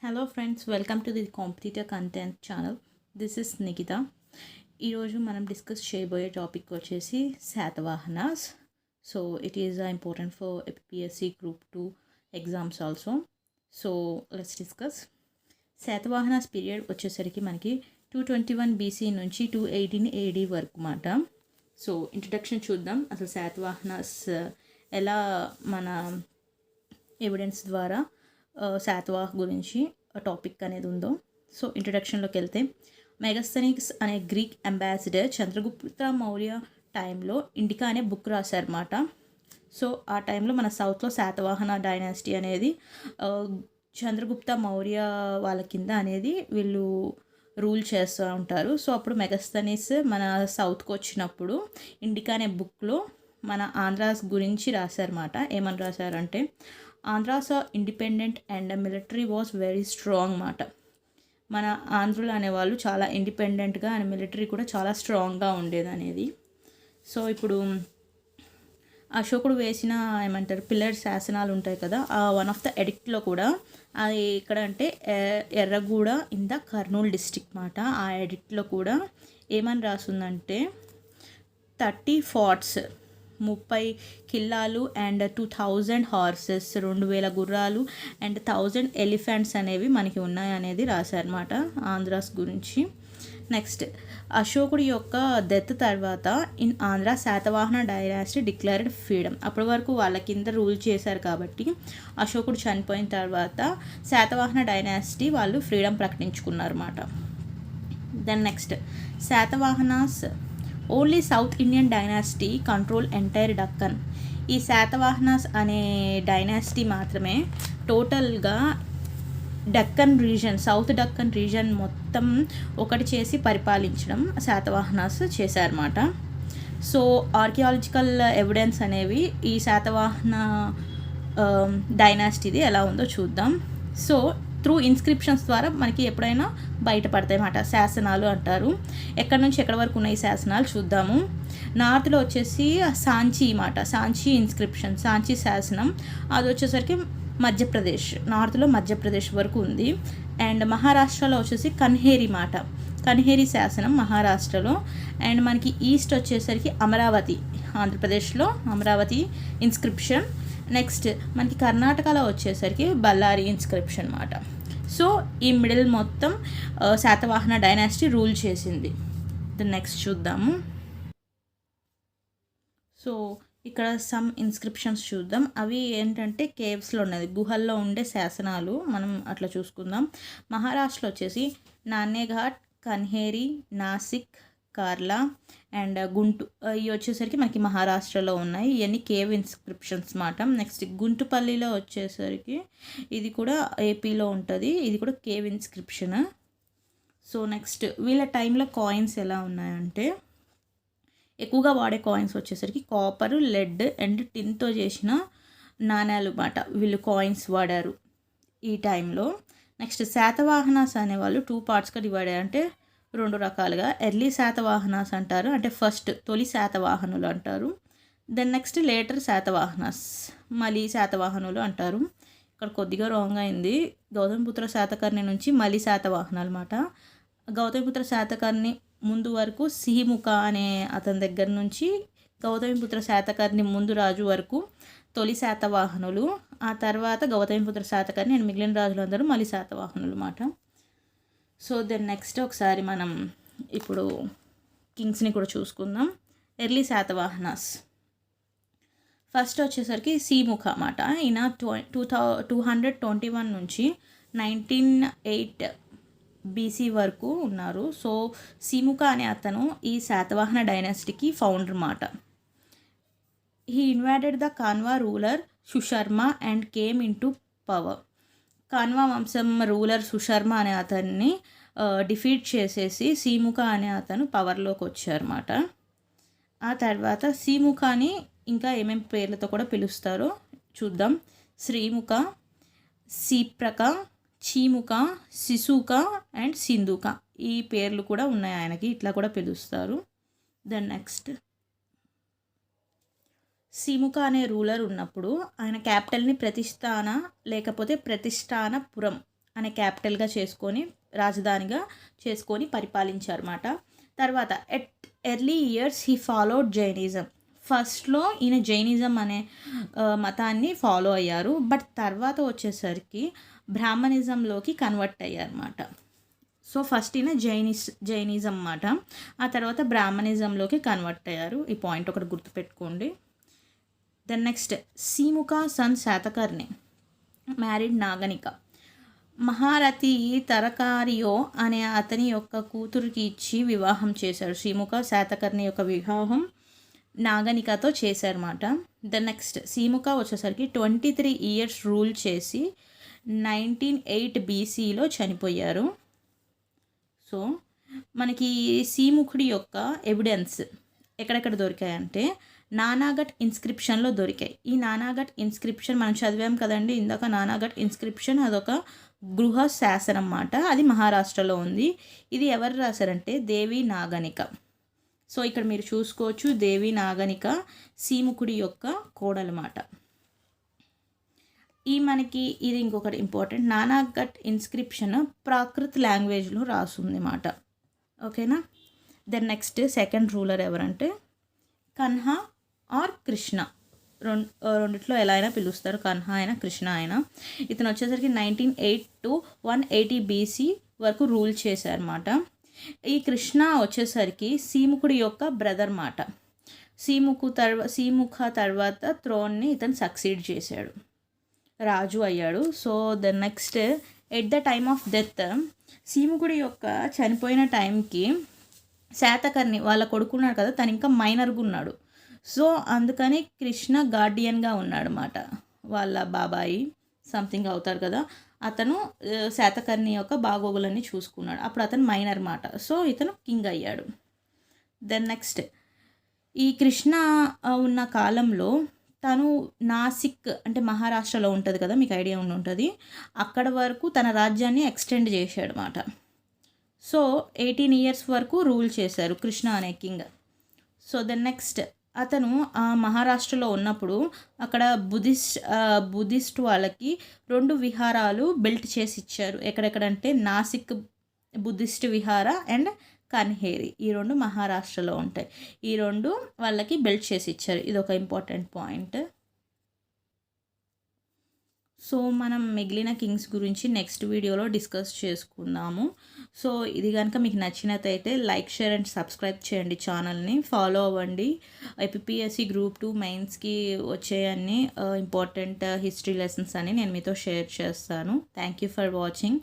Hello friends, welcome to the competitor content channel. This is Nikhita. ఈరోజు మనం discuss చేయబోయే topic వచ్చేసి Satavahanas. So it is important for APSC group 2 exams also. So let's discuss. Satavahanas period వచ్చేసరికి మనకి 221 BC నుంచి 218 ఏడీ వరకు మాట. సో ఇంట్రడక్షన్ చూద్దాం. అసలు శాతవాహనాస్ ఎలా మన ఎవిడెన్స్ ద్వారా శాతవాహ్ గురించి టాపిక్ అనేది ఉందో. సో ఇంట్రడక్షన్లోకి వెళ్తే, మెగస్తనీస్ అనే గ్రీక్ అంబాసిడర్ చంద్రగుప్త మౌర్య టైంలో ఇండికా అనే బుక్ రాశారన్నమాట. సో ఆ టైంలో మన సౌత్లో శాతవాహన డైనాసిటీ అనేది చంద్రగుప్త మౌర్య వాళ్ళ కింద అనేది వీళ్ళు రూల్ చేస్తూ ఉంటారు. సో అప్పుడు మెగస్తనీస్ మన సౌత్కి వచ్చినప్పుడు ఇండికా అనే బుక్లో మన ఆంధ్రాస్ గురించి రాశారన్నమాట. ఏమని రాశారంటే, Andhras are independent and military was very strong మాట. మన ఆంధ్రులు అనేవాళ్ళు చాలా ఇండిపెండెంట్గా అండ్ మిలిటరీ కూడా చాలా స్ట్రాంగ్గా ఉండేది అనేది. సో ఇప్పుడు అశోకుడు వేసిన ఏమంటారు పిల్లర్ శాసనాలు ఉంటాయి కదా, ఆ వన్ ఆఫ్ ద ఎడిక్ట్లో కూడా అది ఎక్కడ అంటే Erragudda in the Kurnool district మాట. ఆ ఎడిక్ట్లో కూడా ఏమని రాస్తుందంటే 30 ఫార్ట్స్ 30 కిల్లాలు అండ్ 2000 హార్సెస్ 2000 గుర్రాలు అండ్ 1000 ఎలిఫెంట్స్ అనేవి మనకి ఉన్నాయి అనేది రాశారన్నమాట ఆంధ్రాస్ గురించి. నెక్స్ట్, అశోకుడి యొక్క డెత్ తర్వాత in Andhra Satavahana dynasty declared freedom. అప్పటి వరకు వాళ్ళ కింద రూల్ చేశారు కాబట్టి అశోకుడు చనిపోయిన తర్వాత శాతవాహన డైనాసిటీ వాళ్ళు ఫ్రీడమ్ ప్రకటించుకున్నారన్నమాట. Then next, Satavahanas only south Indian dynasty control entire Deccan. ఈ శాతవాహనాస్ అనే డైనాసిటీ మాత్రమే టోటల్గా Deccan region, south Deccan region మొత్తం ఒకటి చేసి పరిపాలించడం శాతవాహనాస్ చేశారన్నమాట. సో ఆర్కియాలజికల్ ఎవిడెన్స్ అనేవి ఈ శాతవాహన డైనాసిటీది ఎలా ఉందో చూద్దాం. సో త్రూ ఇన్స్క్రిప్షన్స్ ద్వారా మనకి ఎప్పుడైనా బయటపడతాయి అన్నమాట. శాసనాలు అంటారు. ఎక్కడి నుంచి ఎక్కడి వరకు ఉన్నాయి శాసనాలు చూద్దాము. నార్త్లో వచ్చేసి సాంచీ మాట, సాంచీ ఇన్స్క్రిప్షన్, సాంచీ శాసనం. అది వచ్చేసరికి మధ్యప్రదేశ్, నార్త్లో మధ్యప్రదేశ్ వరకు ఉంది. అండ్ మహారాష్ట్రలో వచ్చేసి కన్హేరి మాట, కన్హేరి శాసనం మహారాష్ట్రలో. అండ్ మనకి ఈస్ట్ వచ్చేసరికి అమరావతి, ఆంధ్రప్రదేశ్లో అమరావతి ఇన్స్క్రిప్షన్. నెక్స్ట్ మనకి కర్ణాటకలో వచ్చేసరికి బళ్ళారి ఇన్స్క్రిప్షన్ మాట. సో ఈ మిడిల్ మొత్తం శాతవాహన డైనాసిటీ రూల్ చేసింది. నెక్స్ట్ చూద్దాము. సో ఇక్కడ సమ్ ఇన్స్క్రిప్షన్స్ చూద్దాం. అవి ఏంటంటే కేవ్స్లో ఉన్నది, గుహల్లో ఉండే శాసనాలు మనం అట్లా చూసుకుందాం. మహారాష్ట్రలో వచ్చేసి నాన్నేఘాట్, కన్హేరి, నాసిక్, కార్లా అండ్ ఇవి వచ్చేసరికి మనకి మహారాష్ట్రలో ఉన్నాయి. ఇవన్నీ కేవ్ ఇన్స్క్రిప్షన్స్ మాట. నెక్స్ట్ గుంటుపల్లిలో వచ్చేసరికి ఇది కూడా ఏపీలో ఉంటుంది, ఇది కూడా కేవ్ ఇన్స్క్రిప్షన్. సో నెక్స్ట్ వీళ్ళ టైంలో కాయిన్స్ ఎలా ఉన్నాయంటే, ఎక్కువగా వాడే కాయిన్స్ వచ్చేసరికి కాపరు, లెడ్ అండ్ టిన్తో చేసిన నాణ్యాలు మాట. వీళ్ళు కాయిన్స్ వాడారు ఈ టైంలో. నెక్స్ట్ శాతవాహనాస్ అనేవాళ్ళు 2 పార్ట్స్గా డివైడ్ అయ్యారు, అంటే 2 రకాలుగా. ఎర్లీ శాతవాహనాస్ అంటారు, అంటే ఫస్ట్ తొలి శాతవాహనులు అంటారు. దెన్ నెక్స్ట్ లేటర్ శాతవాహనాస్, మలి శాతవాహనులు అంటారు. ఇక్కడ కొద్దిగా రాంగ్ అయింది. గౌతమిపుత్ర శాతకర్ణి నుంచి మలి శాతవాహనాలు అన్నమాట. గౌతమిపుత్ర శాతకర్ణి ముందు వరకు సిహిముఖ అనే అతని దగ్గర నుంచి గౌతమిపుత్ర శాతకర్ణి ముందు రాజు వరకు తొలి శాతవాహనులు. ఆ తర్వాత గౌతమిపుత్ర శాతకర్ణి అండ్ మిగిలిన రాజులందరూ మలి శాతవాహనులు అన్నమాట. సో దెన్ నెక్స్ట్ ఒకసారి మనం ఇప్పుడు కింగ్స్ని కూడా చూసుకుందాం. ఎర్లీ శాతవాహనాస్ ఫస్ట్ వచ్చేసరికి సిముఖ అన్నమాట. ఈయన 221 నుంచి 1908 బీసీ వరకు ఉన్నారు. సో సిముఖ అనే అతను ఈ శాతవాహన డైనాసిటీకి ఫౌండర్ మాట. He invited the Kanva ruler Susharma and came into power. Kanva వంశం రూలర్ సుశర్మ అనే అతన్ని డిఫీట్ చేసేసి సిముఖ అనే అతను పవర్లోకి వచ్చారన్నమాట. ఆ తర్వాత సిముఖని ఇంకా ఏమేమి పేర్లతో కూడా పిలుస్తారో చూద్దాం. శ్రీముఖ, సీప్రక, చీముఖ, శిశుక అండ్ సింధుక, ఈ పేర్లు కూడా ఉన్నాయి ఆయనకి, ఇట్లా కూడా పిలుస్తారు. దెన్ నెక్స్ట్, సిముక అనే రూలర్ ఉన్నప్పుడు ఆయన క్యాపిటల్ని ప్రతిష్టాన లేకపోతే ప్రతిష్టానపురం అనే క్యాపిటల్గా చేసుకొని రాజధానిగా చేసుకొని పరిపాలించారన్నమాట. తర్వాత at early years he followed Jainism. ఫస్ట్లో ఈయన జైనిజం అనే మతాన్ని ఫాలో అయ్యారు. బట్ తర్వాత వచ్చేసరికి బ్రాహ్మణిజంలోకి కన్వర్ట్ అయ్యారన్నమాట. సో ఫస్ట్ ఈయన జైనిజం అన్నమాట. ఆ తర్వాత బ్రాహ్మణిజంలోకి కన్వర్ట్ అయ్యారు. ఈ పాయింట్ ఒకటి గుర్తుపెట్టుకోండి. Then next Simukha son Satakarni married Naganika. Maharathi Tranakayiro అనే అతని యొక్క కూతురికి ఇచ్చి వివాహం చేశారు. సీముఖ శాతకర్ణి యొక్క వివాహం నాగనికతో చేశారన్నమాట. ద నెక్స్ట్ సీముఖ వచ్చేసరికి 23 ఇయర్స్ రూల్ చేసి 1908 బీసీలో చనిపోయారు. సో మనకి సీముఖుడి యొక్క ఎవిడెన్స్ ఎక్కడెక్కడ దొరికాయంటే నానాఘట్ ఇన్స్క్రిప్షన్లో దొరికాయి. ఈ నానాఘట్ ఇన్స్క్రిప్షన్ మనం చదివాం కదండి ఇందాక. నానాఘట్ ఇన్స్క్రిప్షన్ అదొక గృహ శాసనం అన్నమాట. అది మహారాష్ట్రలో ఉంది. ఇది ఎవరు రాశారంటే దేవి నాగనిక. సో ఇక్కడ మీరు చూసుకోవచ్చు, దేవి నాగనిక సీముఖుడి యొక్క కోడలమాట. మనకి ఇది ఇంకొకటి ఇంపార్టెంట్, నానాఘట్ ఇన్స్క్రిప్షన్ ప్రాకృత్ లాంగ్వేజ్లో రాస్తుంది అన్నమాట. ఓకేనా. దెన్ నెక్స్ట్ సెకండ్ రూలర్ ఎవరంటే కన్హా ఆర్ కృష్ణ. రెండిట్లో ఎలా అయినా పిలుస్తారు, కన్హా అయినా కృష్ణ అయినా. ఇతను వచ్చేసరికి 1908 to 180 బీసీ వరకు రూల్ చేశారన్నమాట. ఈ కృష్ణ వచ్చేసరికి సీముఖుడి యొక్క బ్రదర్ మాట. సీముఖ తర్వాత థ్రోన్ని ఇతను సక్సీడ్ చేశాడు, రాజు అయ్యాడు. So the next at the time of death సీముఖుడి యొక్క చనిపోయిన టైంకి శాతకర్ణి వాళ్ళ కొడుకున్నాడు కదా, తను ఇంకా మైనర్గా ఉన్నాడు. సో అందుకని కృష్ణ గార్డియన్గా ఉన్నాడు అన్నమాట. వాళ్ళ బాబాయి సంథింగ్ అవుతారు కదా, అతను శాతకర్ణి యొక్క బాగోగులన్నీ చూసుకున్నాడు. అప్పుడు అతను మైనర్ మాట. సో ఇతను కింగ్ అయ్యాడు. దెన్ నెక్స్ట్ ఈ కృష్ణ ఉన్న కాలంలో తను నాసిక్ అంటే మహారాష్ట్రలో ఉంటుంది కదా, మీకు ఐడియా ఉంటుంది, అక్కడ వరకు తన రాజ్యాన్ని ఎక్స్టెండ్ చేశాడు అన్నమాట. సో 18 ఇయర్స్ వరకు రూల్ చేశారు కృష్ణ అనే కింగ్. సో దెన్ నెక్స్ట్ అతను మహారాష్ట్రలో ఉన్నప్పుడు అక్కడ బుద్ధిస్ట్ వాళ్ళకి 2 విహారాలు బిల్ట్ చేసి ఇచ్చారు. ఎక్కడెక్కడంటే నాసిక్ బుద్ధిస్ట్ విహార అండ్ కన్హేరి, ఈ 2 మహారాష్ట్రలో ఉంటాయి. ఈ 2 వాళ్ళకి బిల్ట్ చేసి ఇచ్చారు. ఇది ఒక ఇంపార్టెంట్ పాయింట్. సో మనం మిగిలిన కింగ్స్ గురించి నెక్స్ట్ వీడియోలో డిస్కస్ చేసుకుందాము. సో ఇది కనుక మీకు నచ్చినట్టయితే లైక్, షేర్ అండ్ సబ్స్క్రైబ్ చేయండి, ఛానల్ని ఫాలో అవ్వండి. ఏపీఎస్సి గ్రూప్ 2 మెయిన్స్కి వచ్చే అన్ని ఇంపార్టెంట్ హిస్టరీ లెసన్స్ అని నేను మీతో షేర్ చేస్తాను. Thank you for watching.